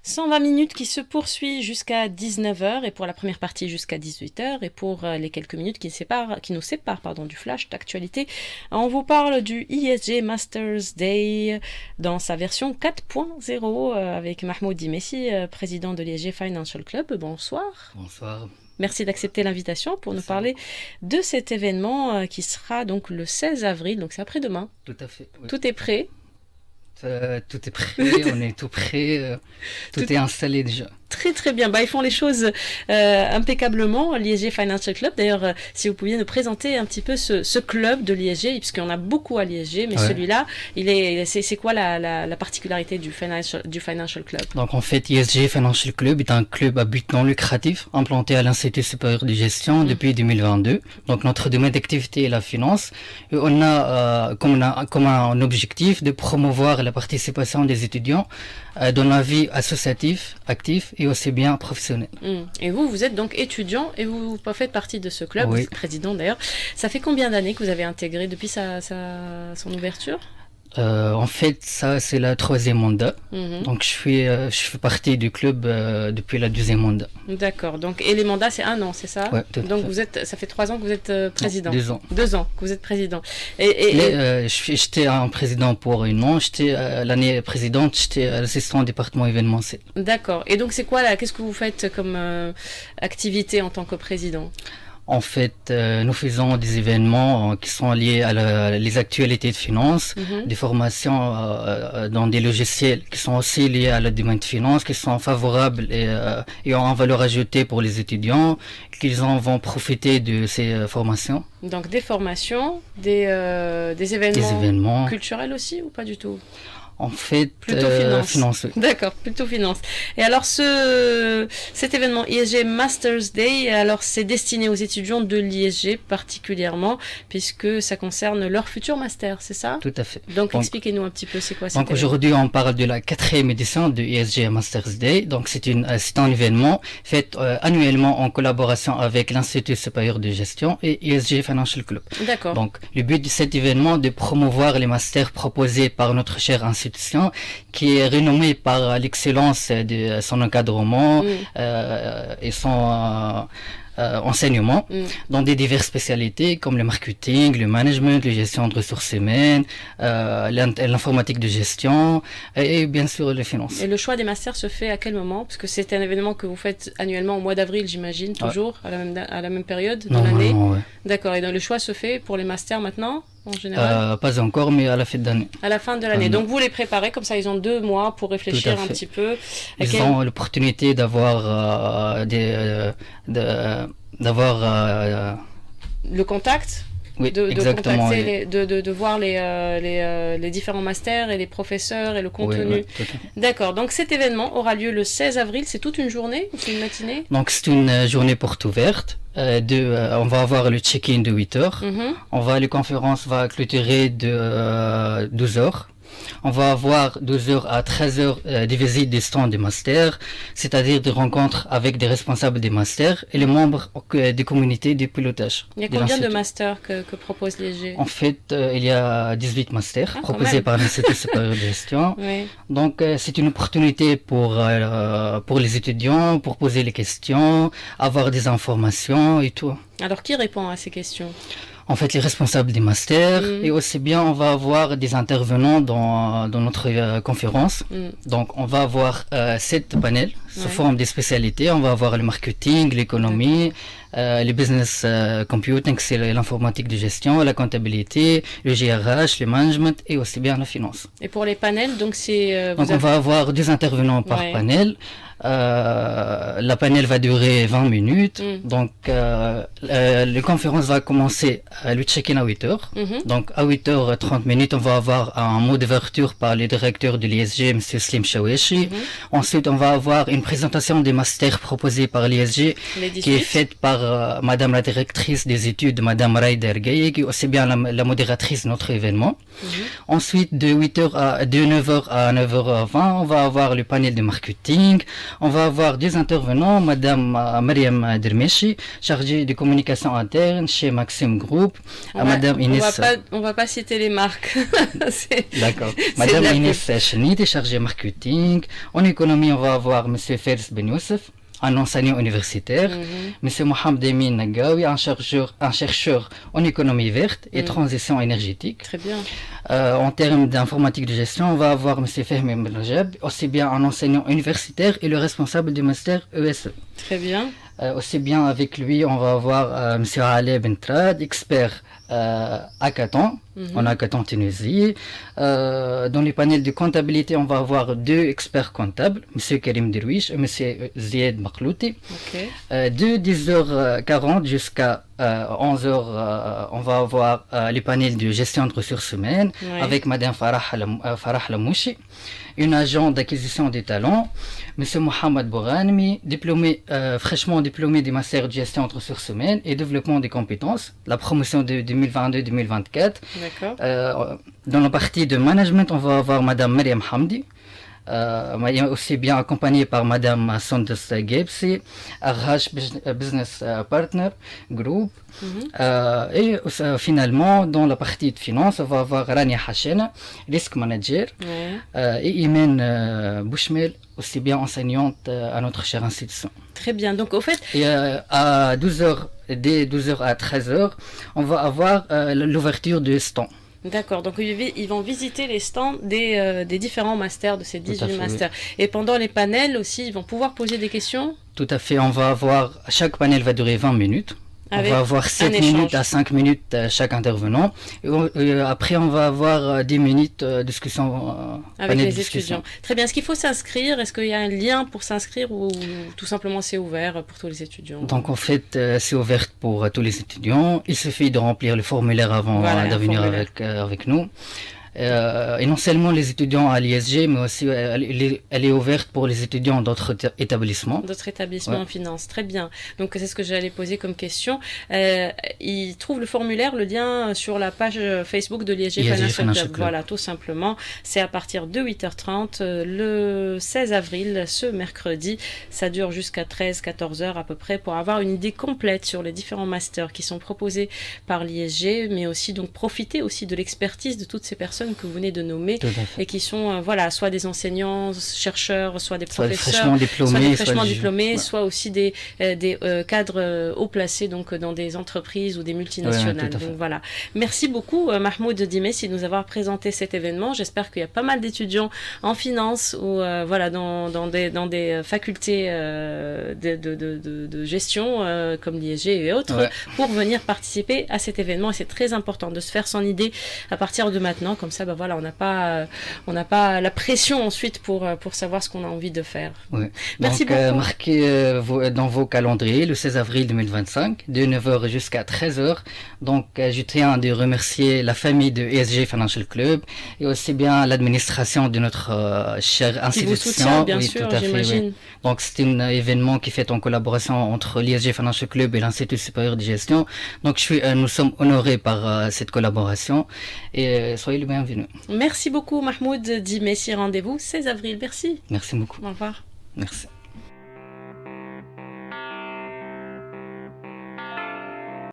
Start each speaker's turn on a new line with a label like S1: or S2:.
S1: 120 minutes qui se poursuit jusqu'à 19 heures et pour la première partie jusqu'à 18 heures et pour les quelques minutes qui nous séparent du flash d'actualité, on vous parle du ISG Masters Day dans sa version 4.0 avec Mahmoud Dimessi, président de l'ISG Financial Club. Bonsoir.
S2: Bonsoir.
S1: Merci d'accepter l'invitation pour nous parler de cet événement qui sera donc le 16 avril, donc c'est après-demain.
S2: Tout à fait. Oui.
S1: Tout est prêt.
S2: Tout est prêt, on est tout prêt, tout est installé déjà.
S1: Très très bien, ils font les choses impeccablement, l'ISG Financial Club. D'ailleurs, si vous pouviez nous présenter un petit peu ce club de l'ISG, puisqu'il y en a beaucoup à l'ISG, mais celui-là, c'est quoi la particularité du Financial Club?
S2: Donc en fait, ISG Financial Club est un club à but non lucratif implanté à l'Institut supérieur de gestion depuis 2022. Donc notre domaine d'activité est la finance. Et on a comme un objectif de promouvoir la participation des étudiants dans la vie associative, active et aussi bien professionnelle.
S1: Et vous êtes donc étudiant et vous faites partie de ce club, vous êtes président d'ailleurs. Ça fait combien d'années que vous avez intégré depuis son ouverture?
S2: En fait, ça c'est le 3e mandat. Donc je fais partie du club depuis le 2e mandat.
S1: D'accord. Donc et les mandats c'est 1 an, c'est ça?
S2: Ouais, tout
S1: donc ça fait 3 ans que vous êtes président.
S2: Non, 2 ans.
S1: 2 ans que vous êtes président.
S2: J'étais un président pour un an. L'année précédente, j'étais assistant au département événementiel.
S1: D'accord. Et donc c'est quoi là? Qu'est-ce que vous faites comme activité en tant que président?
S2: En fait, nous faisons des événements qui sont liés à les actualités de finance, des formations dans des logiciels qui sont aussi liés à la domaine de finance, qui sont favorables et ont une valeur ajoutée pour les étudiants, qu'ils en vont profiter de ces formations.
S1: Donc des formations, des événements culturels aussi ou pas du tout?
S2: En fait,
S1: plutôt finance. D'accord, plutôt finance. Et alors cet événement ISG Masters Day, alors c'est destiné aux étudiants de l'ISG particulièrement, puisque ça concerne leur futur master, c'est ça?
S2: Tout à fait.
S1: Donc expliquez-nous un petit peu c'est quoi cet événement.
S2: Donc aujourd'hui on parle de la 4e édition de ISG Masters Day. Donc c'est un événement fait annuellement en collaboration avec l'Institut supérieur de gestion et ISG Financial Club.
S1: D'accord.
S2: Donc le but de cet événement est de promouvoir les masters proposés par notre cher institut qui est renommé par l'excellence de son encadrement et son enseignement dans des diverses spécialités comme le marketing, le management, la gestion de ressources humaines, l'informatique de gestion et bien sûr les finances.
S1: Et le choix des masters se fait à quel moment? Parce que c'est un événement que vous faites annuellement au mois d'avril, j'imagine, toujours à la même période de l'année.
S2: Ouais.
S1: D'accord. Et donc le choix se fait pour les masters maintenant? En général
S2: pas encore, mais à la fin d'année.
S1: À la fin de l'année. Donc vous les préparez, comme ça ils ont 2 mois pour réfléchir un petit peu.
S2: Ils ont l'opportunité d'avoir
S1: le contact.
S2: Oui,
S1: exactement. De voir les différents masters et les professeurs et le contenu.
S2: Oui,
S1: d'accord. Donc cet événement aura lieu le 16 avril. C'est toute une journée ou c'est une matinée?
S2: Donc c'est une journée porte ouverte. On va avoir le check-in de 8 heures. La conférence va clôturer de 12 heures. On va avoir 12 heures à 13 heures des visites des stands des masters, c'est-à-dire des rencontres avec des responsables des masters et les membres des communautés de pilotage.
S1: Il y a combien de masters que propose l'ISG?
S2: En fait, il y a 18 masters proposés par l'Institut supérieur de gestion.
S1: Oui.
S2: Donc, c'est une opportunité pour les étudiants, pour poser les questions, avoir des informations et tout.
S1: Alors, qui répond à ces questions?
S2: En fait, les responsables des masters et aussi bien on va avoir des intervenants dans notre conférence. Donc, on va avoir 7 panels sous forme des spécialités. On va avoir le marketing, l'économie, le business computing, c'est l'informatique de gestion, la comptabilité, le GRH, le management et aussi bien la finance.
S1: Et pour les panels, donc c'est...
S2: on va avoir 2 intervenants par panel. La panel va durer 20 minutes. Donc, la conférence va commencer le check-in à 8 heures. Donc, à 8h30 minutes, on va avoir un mot d'ouverture par le directeur de l'ISG, M. Slim Shawishi. Ensuite, on va avoir une présentation des masters proposés par l'ISG qui est faite par Madame la directrice des études, Madame Raïda Ergaye, qui est aussi bien la modératrice de notre événement. Ensuite, de 9h à 9h20, on va avoir le panel de marketing. On va avoir deux intervenants, Madame Mariam Dermechi, chargée de communication interne chez Maxime Group, Madame Inès...
S1: On va pas citer les marques.
S2: D'accord. Madame Inès Chenit, chargée marketing. En économie, on va avoir Monsieur Fers Ben Youssef, un enseignant universitaire, Monsieur Mohamed Emin Nagawi, un chercheur en économie verte et transition énergétique.
S1: Très bien.
S2: En termes d'informatique de gestion, on va avoir Monsieur Fehmi Benrajab, aussi bien un enseignant universitaire et le responsable du master ESE.
S1: Très bien.
S2: Aussi bien avec lui, on va avoir Monsieur Ali Bentrad, expert hackathon, en hackathon Tunisie. Dans les panels de comptabilité, on va avoir deux experts comptables, M. Karim Derwish et M. Zied Makhlouti. De 10h40 jusqu'à 11h, on va avoir les panels de gestion de ressources humaines avec Mme Farah Lamouchi, une agent d'acquisition des talents, M. Mohamed Bouranmi, fraîchement diplômé du master de gestion de ressources humaines et développement des compétences, la promotion de 2022-2024. Dans la partie de management, on va avoir Mme Mariam Hamdi, aussi bien accompagnée par Mme Sandes Gebsi, RH Business Partner Group. Et finalement, dans la partie de finance, on va avoir Rania Hachena, Risk Manager, et Imen Bouchmel, aussi bien enseignante à notre chère institution.
S1: Très bien, donc au fait...
S2: Et à 12h, dès 12h à 13h, on va avoir l'ouverture du stand.
S1: D'accord, donc ils vont visiter les stands des différents masters, de ces 18 masters. Oui. Et pendant les panels aussi, ils vont pouvoir poser des questions?
S2: Tout à fait, on va avoir, chaque panel va durer 20 minutes.
S1: Avec
S2: on va avoir 7 minutes à 5 minutes chaque intervenant. Et après, on va avoir 10 minutes de discussion.
S1: Avec les étudiants. Très bien. Est-ce qu'il faut s'inscrire? Est-ce qu'il y a un lien pour s'inscrire ou tout simplement c'est ouvert pour tous les étudiants?
S2: Donc en fait, c'est ouvert pour tous les étudiants. Il suffit de remplir le formulaire avant de venir avec nous. Et non seulement les étudiants à l'ISG, mais aussi elle est ouverte pour les étudiants d'autres établissements.
S1: D'autres établissements en finance, très bien. Donc c'est ce que j'allais poser comme question. Ils trouvent le formulaire, le lien sur la page Facebook de l'ISG Financial Club. Voilà, tout simplement. C'est à partir de 8h30 le 16 avril, ce mercredi. Ça dure jusqu'à 13-14h à peu près pour avoir une idée complète sur les différents masters qui sont proposés par l'ISG, mais aussi donc profiter aussi de l'expertise de toutes ces personnes que vous venez de nommer et qui sont soit des enseignants, chercheurs, soit des professeurs, soit des fraîchement diplômés, soit aussi des cadres haut placés donc dans des entreprises ou des multinationales. Donc voilà. Merci beaucoup Mahmoud Dimessi de nous avoir présenté cet événement. J'espère qu'il y a pas mal d'étudiants en finance ou dans des facultés de gestion comme l'ISG et autres pour venir participer à cet événement. Et c'est très important de se faire son idée à partir de maintenant. Comme ça, on n'a pas la pression ensuite pour savoir ce qu'on a envie de faire.
S2: Oui.
S1: Merci
S2: donc,
S1: beaucoup.
S2: Marquez dans vos calendriers le 16 avril 2025, de 9h jusqu'à 13h. Donc, je tiens à remercier la famille de ESG Financial Club et aussi bien l'administration de notre chère institution.
S1: Qui vous soutient, bien sûr, j'imagine.
S2: Oui. Donc, c'est un événement qui fait en collaboration entre l'ESG Financial Club et l'Institut supérieur de gestion. Donc, nous sommes honorés par cette collaboration et soyez le bienvenu.
S1: Merci beaucoup Mahmoud Dimessi. Rendez-vous 16 avril. Merci.
S2: Merci beaucoup.
S1: Au revoir.
S2: Merci.